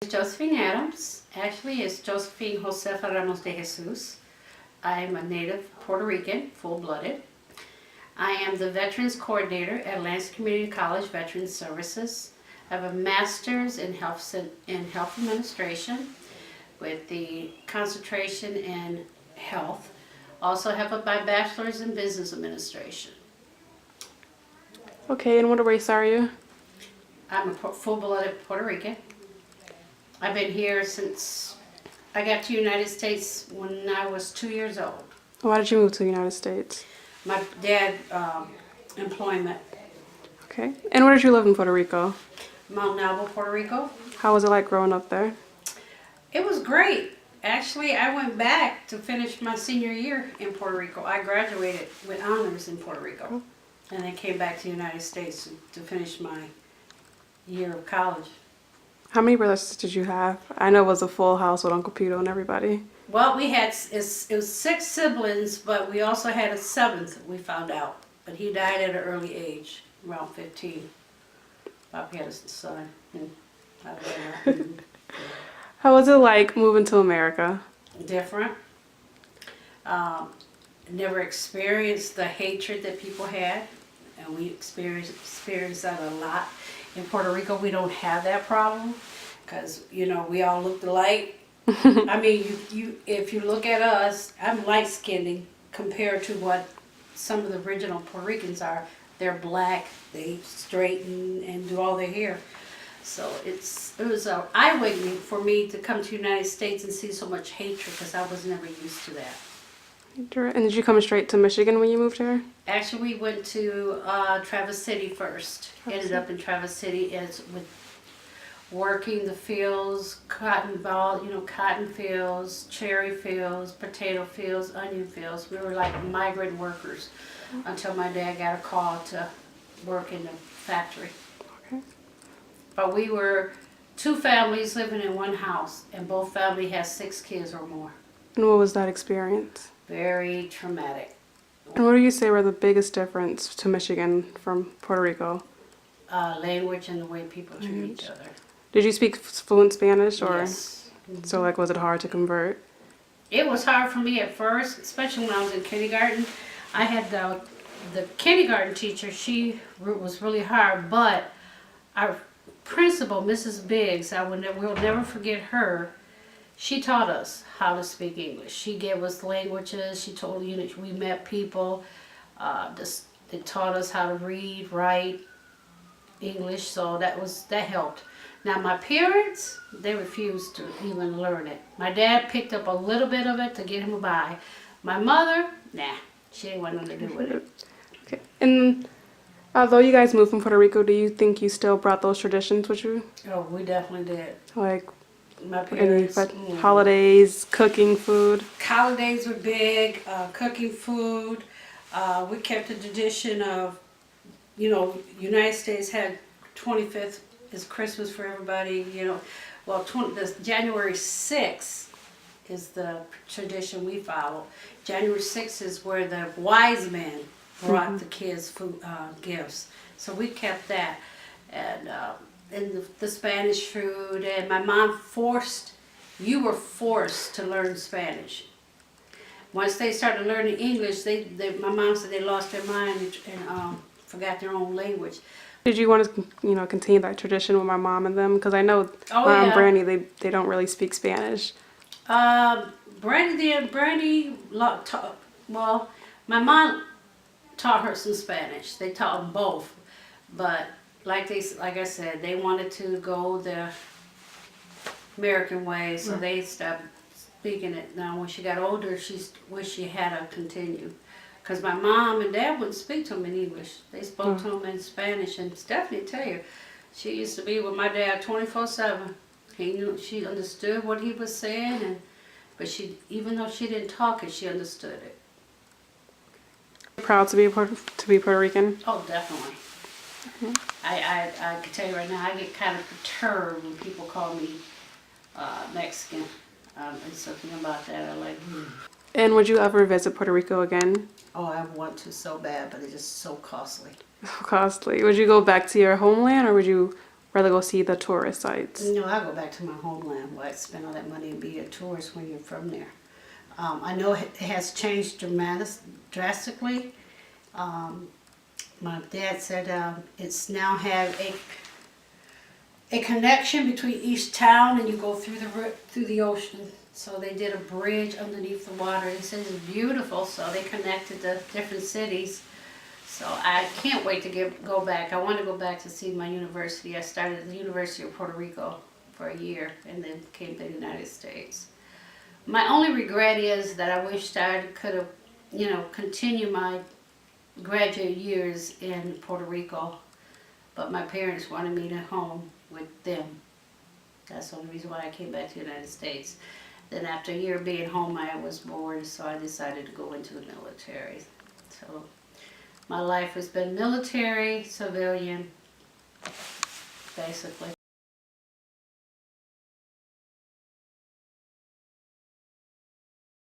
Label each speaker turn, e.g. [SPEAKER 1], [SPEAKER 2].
[SPEAKER 1] Josephine Adams. Actually, it's Josephine Josefa Ramos de Jesus. I'm a native Puerto Rican, full-blooded. I am the Veterans Coordinator at Lance Community College Veterans Services. I have a master's in health administration with the concentration in health. Also have my bachelor's in business administration.
[SPEAKER 2] Okay, and what race are you?
[SPEAKER 1] I'm a full-blooded Puerto Rican. I've been here since I got to the United States when I was 2 years old.
[SPEAKER 2] Why did you move to the United States?
[SPEAKER 1] My dad, employment.
[SPEAKER 2] Okay, and where did you live in Puerto Rico?
[SPEAKER 1] Mount Nalbo, Puerto Rico.
[SPEAKER 2] How was it like growing up there?
[SPEAKER 1] It was great. Actually, I went back to finish my senior year in Puerto Rico. I graduated with honors in Puerto Rico and then came back to the United States to finish my year of college.
[SPEAKER 2] How many brothers did you have? I know it was a full house with Uncle Pito and everybody.
[SPEAKER 1] Well, we had, it was 6 siblings, but we also had a 7th, we found out. But he died at an early age, around 15. Bobby had a son.
[SPEAKER 2] How was it like moving to America?
[SPEAKER 1] Different. Never experienced the hatred that people had, and we experienced that a lot. In Puerto Rico, we don't have that problem because, you know, we all look alike. I mean, if you look at us, I'm light-skinned compared to what some of the original Puerto Ricans are. They're black, they straighten and do all their hair. So it was eye-awakening for me to come to the United States and see so much hatred because I was never used to that.
[SPEAKER 2] And did you come straight to Michigan when you moved here?
[SPEAKER 1] Actually, we went to Traverse City first. Ended up in Traverse City with working the fields, cotton fields, cherry fields, potato fields, onion fields. We were like migrant workers until my dad got a call to work in the factory.
[SPEAKER 2] Okay.
[SPEAKER 1] But we were 2 families living in one house, and both families had 6 kids or more.
[SPEAKER 2] And what was that experience?
[SPEAKER 1] Very traumatic.
[SPEAKER 2] And what do you say were the biggest difference to Michigan from Puerto Rico?
[SPEAKER 1] Language and the way people treat each other.
[SPEAKER 2] Did you speak fluent Spanish, or
[SPEAKER 1] Yes.
[SPEAKER 2] so like was it hard to convert?
[SPEAKER 1] It was hard for me at first, especially when I was in kindergarten. I had the kindergarten teacher, she was really hard, but our principal, Mrs. Biggs, we'll never forget her. She taught us how to speak English. She gave us languages. She told we met people. They taught us how to read, write English, so that helped. Now my parents, they refused to even learn it. My dad picked up a little bit of it to get him by. My mother, nah, she didn't want nothing to do with it.
[SPEAKER 2] Okay. And although you guys moved from Puerto Rico, do you think you still brought those traditions with you?
[SPEAKER 1] Oh, we definitely did.
[SPEAKER 2] Like
[SPEAKER 1] My
[SPEAKER 2] any
[SPEAKER 1] parents.
[SPEAKER 2] holidays, cooking food?
[SPEAKER 1] Holidays were big, cooking food. We kept the tradition of, you know, United States had 25th is Christmas for everybody, you know. Well, January 6th is the tradition we follow. January 6th is where the wise men brought the kids food, gifts. So we kept that. And the Spanish food, and my mom you were forced to learn Spanish. Once they started learning English, my mom said they lost their mind and forgot their own language.
[SPEAKER 2] Did you want to, continue that tradition with my mom and them? Because I know Brandy, they don't really speak Spanish.
[SPEAKER 1] Brandy, well, my mom taught her some Spanish. They taught them both, but like I said, they wanted to go the American way, so they stopped speaking it. Now, when she got older, she wished she had to continue. Because my mom and dad wouldn't speak to them in English. They spoke to them in Spanish. And Stephanie tell you, she used to be with my dad 24/7. She understood what he was saying, but even though she didn't talk it, she understood it.
[SPEAKER 2] Proud to be Puerto Rican?
[SPEAKER 1] Oh, definitely. I can tell you right now, I get kind of perturbed when people call me Mexican. There's something about that I like.
[SPEAKER 2] And would you ever visit Puerto Rico again?
[SPEAKER 1] Oh, I want to so bad, but it's just so costly.
[SPEAKER 2] Costly. Would you go back to your homeland, or would you rather go see the tourist sites.
[SPEAKER 1] No, I go back to my homeland. Why spend all that money and be a tourist when you're from there? I know it has changed drastically. My dad said it's now have a connection between each town, and you go through the ocean. So they did a bridge underneath the water. He said it's beautiful. So they connected the different cities. So I can't wait to go back. I want to go back to see my university. I started at the University of Puerto Rico for a year and then came to the United States. My only regret is that I wished I could have, continued my graduate years in Puerto Rico, but my parents wanted me to home with them. That's the only reason why I came back to the United States. Then after a year being home, I was bored, so I decided to go into the military. So my life has been military, civilian, basically.